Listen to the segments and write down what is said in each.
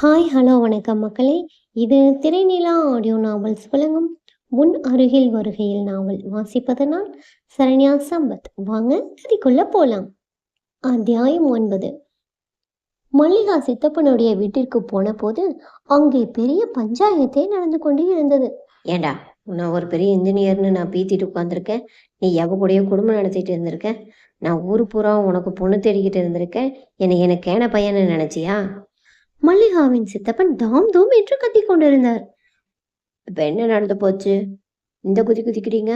Hi hello வணக்கம் மக்களே. இது திரைநிலா ஆடியோ நாவல்ஸ் வழங்கும் உன் அருகில் வருகையில் நாவல் வாசிப்பது நான் சரண்யா சம்பத். வாங்க கதைக்குள்ள போலாம். அத்தியாயம் 9. மல்லிகா சித்தப்பனுடைய வீட்டிற்கு போன போது அங்கே பெரிய பஞ்சாயத்தே நடந்து கொண்டு இருந்தது. ஏண்டா, நான் ஒரு பெரிய இன்ஜினியர்னு நான் பீத்திட்டு உட்காந்துருக்கேன். நீ எவ கூடயோ குடும்பம் நடத்திட்டு இருந்திருக்கேன். நான் ஊர் பூரா உனக்கு பொண்ணு தேடிக்கிட்டு இருந்திருக்கேன். எனக்கு கேன பையன்னு நினைச்சியா? மல்லிகாவின் சித்தப்பன் தாம் தூம் என்று கத்தி கொண்டிருந்தார். இப்ப என்ன நடந்து போச்சு? இந்த குதி குதிக்கிறீங்க?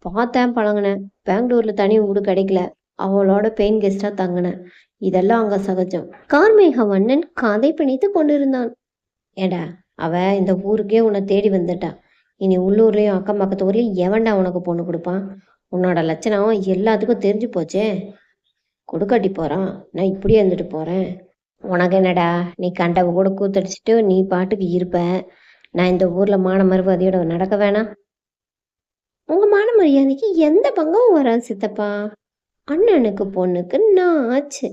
பார்த்தேன், பழங்கினேன். பெங்களூர்ல தனி வீடு கிடைக்கல, அவளோட பெயின் கெஸ்டா தங்கினேன். இதெல்லாம் அங்க சகஜம். கார்மேக வண்ணன் காதை பிணைத்து கொண்டிருந்தான். ஏண்டா, அவ இந்த ஊருக்கே உன்னை தேடி வந்துட்டா. இனி உள்ளூர்லயும் அக்கம் பக்கத்து ஊர்லயும் எவன்டா உனக்கு பொண்ணு கொடுப்பான்? உன்னோட லட்சணம் எல்லாத்துக்கும் தெரிஞ்சு போச்சே. கொடுக்காட்டி போறான், நான் இப்படியே இருந்துட்டு போறேன். உனக்கு என்னடா, நீ கண்டவ கூட கூத்தடிச்சிட்டு நீ பாட்டுக்கு இருப்ப. நான் இந்த ஊர்ல மான மறுபதியோட நடக்க வேணாம். உங்க மான மரியாதைக்கு எந்த பங்கமும் வராது சித்தப்பா. அண்ணனுக்கு பொண்ணுக்கு நான் ஆச்சு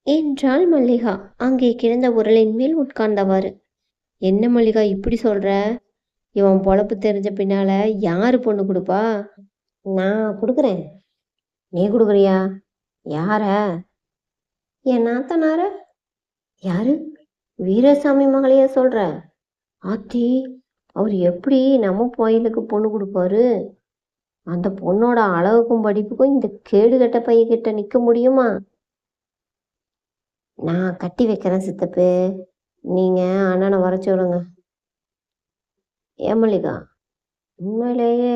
என்றாள் மல்லிகா அங்கே கிடந்த உரலின் மேல் உட்கார்ந்தவாறு. என்ன மல்லிகா இப்படி சொல்ற? இவன் பொழப்பு தெரிஞ்ச பின்னால யாரு பொண்ணு கொடுப்பா? நான் கொடுக்குறேன். நீ கொடுக்குறியா? யார? என் நாத்தனார. யாரு? வீரசாமி மகளைய சொல்ற? ஆத்தி, அவர் எப்படி நம்ம கோயிலுக்கு பொண்ணு கொடுப்பாரு? அந்த பொண்ணோட அழகுக்கும் படிப்புக்கும் இந்த கேடுகட்ட பையன்கிட்ட நிக்க முடியுமா? நான் கட்டி வைக்கிறேன் சித்தப்பு, நீங்க அண்ணனை வர சொல்லுங்க. ஏன் மல்லிகா, உண்மையிலேயே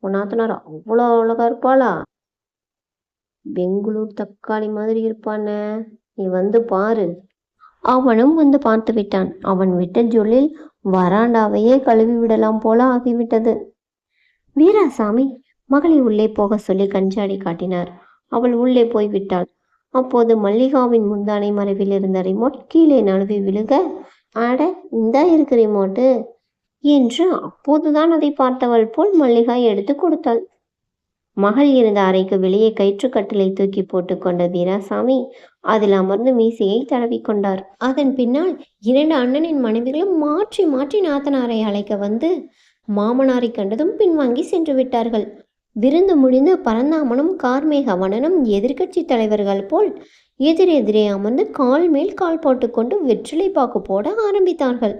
உன் நாத்தனார் அவ்வளோ அழகா இருப்பாளா? பெங்களூர் தக்காளி மாதிரி இருப்பானே, நீ வந்து பாரு. அவனும் வந்து பார்த்து விட்டான். அவன் விட்ட ஜொல்லில் வராண்டாவையே கழுவி விடலாம் போல ஆகிவிட்டது. வீராசாமி மகளை உள்ளே போக சொல்லி கஞ்சாடி காட்டினார். அவள் உள்ளே போய்விட்டாள். அப்போது மல்லிகாவின் முந்தானை மறைவில் இருந்த ரிமோட் கீழே நழுவி விழுக, ஆட இந்தா இருக்கு ரிமோட்டு என்று அப்போதுதான் அதை பார்த்தவள் போல் மல்லிகா எடுத்து கொடுத்தாள். மகள் இருந்த அறைக்கு வெளியே கயிற்றுக்கட்டிலை தூக்கி போட்டு கொண்ட வீராசாமி அதில் அமர்ந்து மீசையை தடவி கொண்டார். அதன் பின்னால் 2 அண்ணனின் மனைவிகளும் மாற்றி மாற்றி நாத்தனாரை அழைக்க வந்து மாமனாரை கண்டதும் பின்வாங்கி சென்று விட்டார்கள். விருந்து முடிந்து பரந்தாமனும் கார்மேகவனனும் எதிர்கட்சி தலைவர்கள் போல் எதிரெதிரே அமர்ந்து கால் மேல் கால் போட்டுக்கொண்டு வெற்றிலை பாக்கு போட ஆரம்பித்தார்கள்.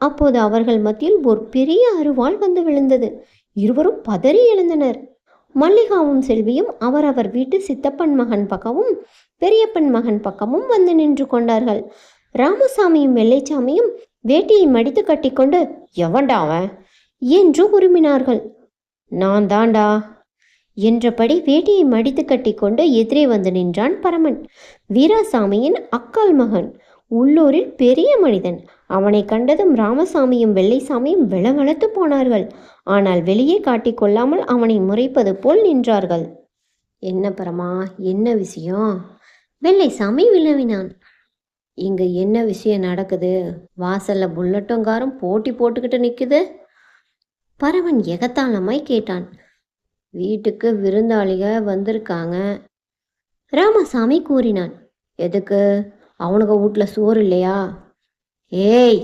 அப்போது அவர்கள் மத்தியில் ஒரு பெரிய அருவாள் வந்து விழுந்தது. இருவரும் பதறி எழுந்தனர். மல்லிகாவும் செல்வியும் அவரவர் வீட்டு சித்தப்பன் மகன் பக்கமும் பெரியப்பன் மகன் பக்கமும் வந்து நின்று கொண்டார்கள். ராமசாமியும் வெள்ளைச்சாமியும் வேட்டியை மடித்து கட்டிக்கொண்டு எவன்டா அவன் என்று உருமினார்கள். நான் தாண்டா என்றபடி வேட்டியை மடித்து கட்டிக்கொண்டு எதிரே வந்து நின்றான் பரமன், வீராசாமியின் அக்கால் மகன், உள்ளூரில் பெரிய மனிதன். அவனை கண்டதும் ராமசாமியும் வெள்ளைசாமியும் வெளவெளத்து போனார்கள். ஆனால் வெளியே காட்டிக்கொள்ளாமல் அவனை முறைப்பது போல் நின்றார்கள். என்ன பரமா, என்ன விஷயம்? வெள்ளைசாமி விளவினான். இங்க என்ன விஷயம் நடக்குது? வாசல்ல புல்லட்டும் காரும் போட்டி போட்டுக்கிட்டு நிக்குது. பரவன் எகத்தாளமாய் கேட்டான். வீட்டுக்கு விருந்தாளிக வந்திருக்காங்க, ராமசாமி கூறினான். எதுக்கு? அவனுக்கு வீட்டுல சோறு இல்லையா? ஏய்!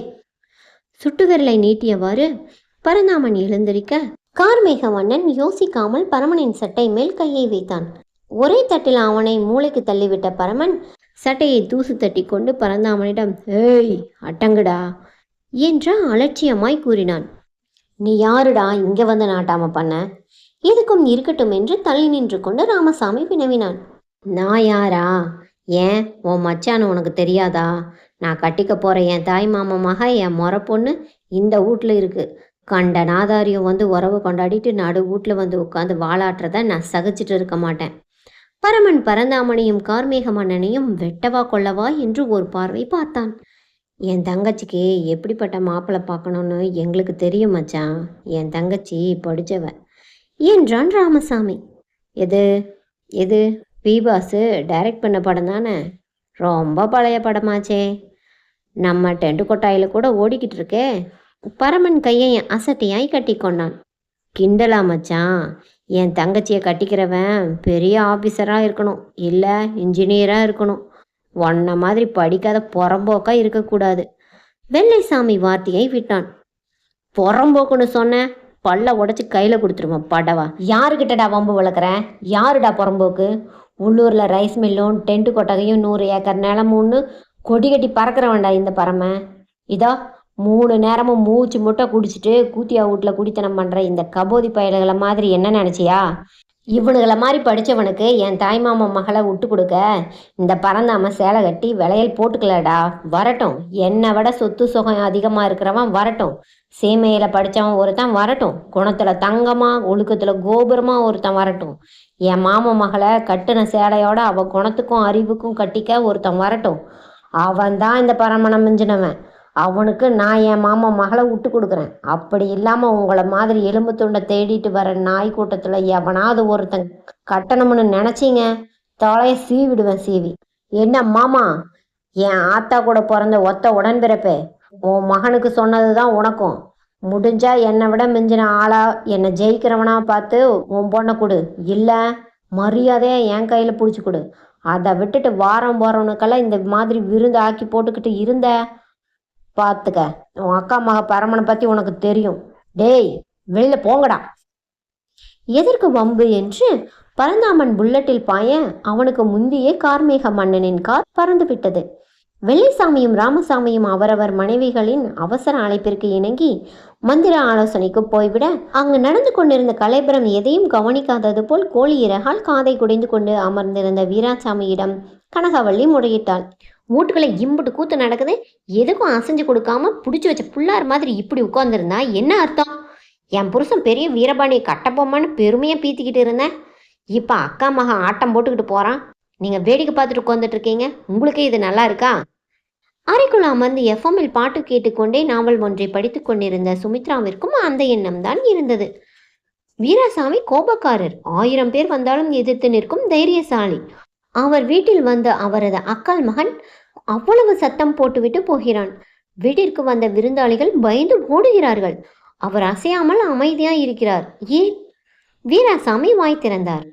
சுட்டு விரலை நீட்டியவாறு பரந்தாமன் எழுந்திருக்க, கார்மேகவண்ணன் யோசிக்காமல் பரமனின் சட்டை மேல் கையை வைத்தான். ஒரே தட்டில் அவனை மூளைக்கு தள்ளிவிட்ட பரமன் சட்டையை தூசு தட்டி கொண்டு பரந்தாமனிடம் ஏய் அட்டங்குடா என்று அலட்சியமாய் கூறினான். நீ யாருடா இங்க வந்து நாட்டாம பண்ண? எதுக்கும் இருக்கட்டும் என்று தள்ளி நின்று கொண்டு ராமசாமி வினவினான். நான் யாரா? ஏன் உன் மச்சான் உனக்கு தெரியாதா? நான் கட்டிக்க போற என் தாய் மாமமாக என் முறை பொண்ணு இந்த வீட்டில் இருக்கு. கண்ட நாதாரியம் வந்து உறவு கொண்டாடிட்டு நடு வீட்டில் வந்து உட்காந்து வாளாட்டுறத நான் சகிச்சிட்டு இருக்க மாட்டேன். பரமன் பரந்தாமனையும் கார்மேக மன்னனையும் வெட்டவா கொள்ளவா என்று ஒரு பார்வை பார்த்தான். என் தங்கச்சிக்கு எப்படிப்பட்ட மாப்பிள்ளை பார்க்கணும்னு எங்களுக்கு தெரியும் மச்சான். என் தங்கச்சி படித்தவ என்றான் ராமசாமி. எது எது? பிபாஸு டைரக்ட் பண்ண படம் தானே? ரொம்ப பழைய படமாச்சே. நம்ம டென்ட் கொட்டாயில் கூட ஓடிக்கிட்டு இருக்கே. பரமன் கையை அசட்டையாய் கட்டி கொண்டான். கிண்டலா மச்சான்? என் தங்கச்சியை கட்டிக்கிறவன் பெரிய ஆஃபீஸராக இருக்கணும், இல்லை இன்ஜினியராக இருக்கணும். உன்ன மாதிரி படிக்காத புறம்போக்கா இருக்கக்கூடாது. வெள்ளைசாமி வார்த்தையை விட்டான். புறம்போக்குன்னு சொன்ன பல்ல உடைச்சு கையில கொடுத்துருவான் படவா. யாருக்கிட்டடா வம்பு வளர்க்குறேன்? யாருடா புறம்போக்கு? உள்ளூர்ல ரைஸ் மில்லும் டென்ட் கொட்டகையும் 100 ஏக்கர் நிலமுன்னு கொடி கட்டி பறக்கிறவன்டா இந்த பறமை. இதோ 3 நேரமும் மூச்சு முட்டை குடிச்சிட்டு கூத்தியா வீட்டில் குடித்தனம் பண்ற இந்த கபோதி பயல்களை மாதிரி என்ன நினைச்சியா? இவனுங்களை மாதிரி படித்தவனுக்கு என் தாய்மாமா மகளை விட்டு கொடுக்க இந்த பறந்தாம சேலை கட்டி விளையல் போட்டுக்கலடா. வரட்டும், என்னை விட சொத்து சுகம் அதிகமாக இருக்கிறவன் வரட்டும். சீமையில் படித்தவன் ஒருத்தன் வரட்டும். குணத்தில் தங்கமா ஒழுக்கத்தில் கோபுரமா ஒருத்தன் வரட்டும். என் மாமா மகளை கட்டுன சேலையோட அவன் குணத்துக்கும் அறிவுக்கும் கட்டிக்க ஒருத்தன் வரட்டும். அவன் தான் இந்த பரமணம் மிஞ்சினவன். அவனுக்கு நான் என் மாமா மகளை விட்டு கொடுக்குறேன். அப்படி இல்லாமல் உங்களை மாதிரி எலும்பு துண்டை தேடிட்டு வர நாய் கூட்டத்தில் எவனாவது ஒருத்தன் கட்டணம்னு நினச்சிங்க தலையை சீவிடுவேன் சீவி. என்ன மாமா, என் ஆத்தா கூட பிறந்த ஒத்த உடன்பிறப்பே, உன் மகனுக்கு சொன்னது தான் உனக்கும். முடிஞ்சா என்னை விட மிஞ்சின ஆளா என்னை ஜெயிக்கிறவனா பார்த்து உன் பொண்ணை கொடு. இல்லை மரியாதையா என் கையில் பிடிச்சி கொடு. அதை விட்டுட்டு வாரம் போகிறவனுக்கெல்லாம் இந்த மாதிரி விருந்து ஆக்கி போட்டுக்கிட்டு இருந்த பார்த்துக்க, உன் அக்கா மக பரமனை பற்றி உனக்கு தெரியும். டேய் வெளியில போங்கடா. எதற்கு வம்பு என்று பரந்தாமன் புல்லட்டில் பாய அவனுக்கு முந்தியே கார்மேக மன்னனின் கார் பறந்து விட்டது. வெள்ளைசாமியும் ராமசாமியும் அவரவர் மனைவிகளின் அவசர அழைப்பிற்கு இணங்கி மந்திர ஆலோசனைக்கு போய்விட அங்கு நடந்து கொண்டிருந்த கலைபுரம் எதையும் கவனிக்காதது போல் கோழி இறகால் காதை குடைந்து கொண்டு அமர்ந்திருந்த வீராசாமியிடம் கனகவள்ளி முறையிட்டாள். வீட்டுக்குள்ள இம்புட்டு கூத்து நடக்குது, எதுக்கும் அசைஞ்சு கொடுக்காம பிடிச்சி வச்ச புள்ளார் மாதிரி இப்படி உட்காந்துருந்தா என்ன அர்த்தம்? என் புருஷன் பெரிய வீரபாண்டியை கட்டப்போமான்னு பெருமையாக பீத்திக்கிட்டு இருந்தேன். இப்போ அக்கா மகன் ஆட்டம் போட்டுக்கிட்டு போகிறான். நீங்கள் வேடிக்கை பார்த்துட்டு உட்காந்துட்டு இருக்கீங்க. உங்களுக்கே இது நல்லா இருக்கா? அறைக்குள் அமர்ந்து எஃப்எம்மில் பாட்டு கேட்டுக்கொண்டே நாவல் ஒன்றை படித்து கொண்டிருந்த சுமித்ராவிற்கும் அந்த எண்ணம் தான் இருந்தது. வீராசாமி கோபக்காரர், 1000 பேர் வந்தாலும் எதிர்த்து நிற்கும் தைரியசாலி. அவர் வீட்டில் வந்த அவரது அக்காள் மகன் அவ்வளவு சத்தம் போட்டுவிட்டு போகிறான். வீட்டிற்கு வந்த விருந்தாளிகள் பயந்து ஓடுகிறார்கள். அவர் அசையாமல் அமைதியாய் இருக்கிறார். ஏன்? வீராசாமி வாய் திறந்தார்.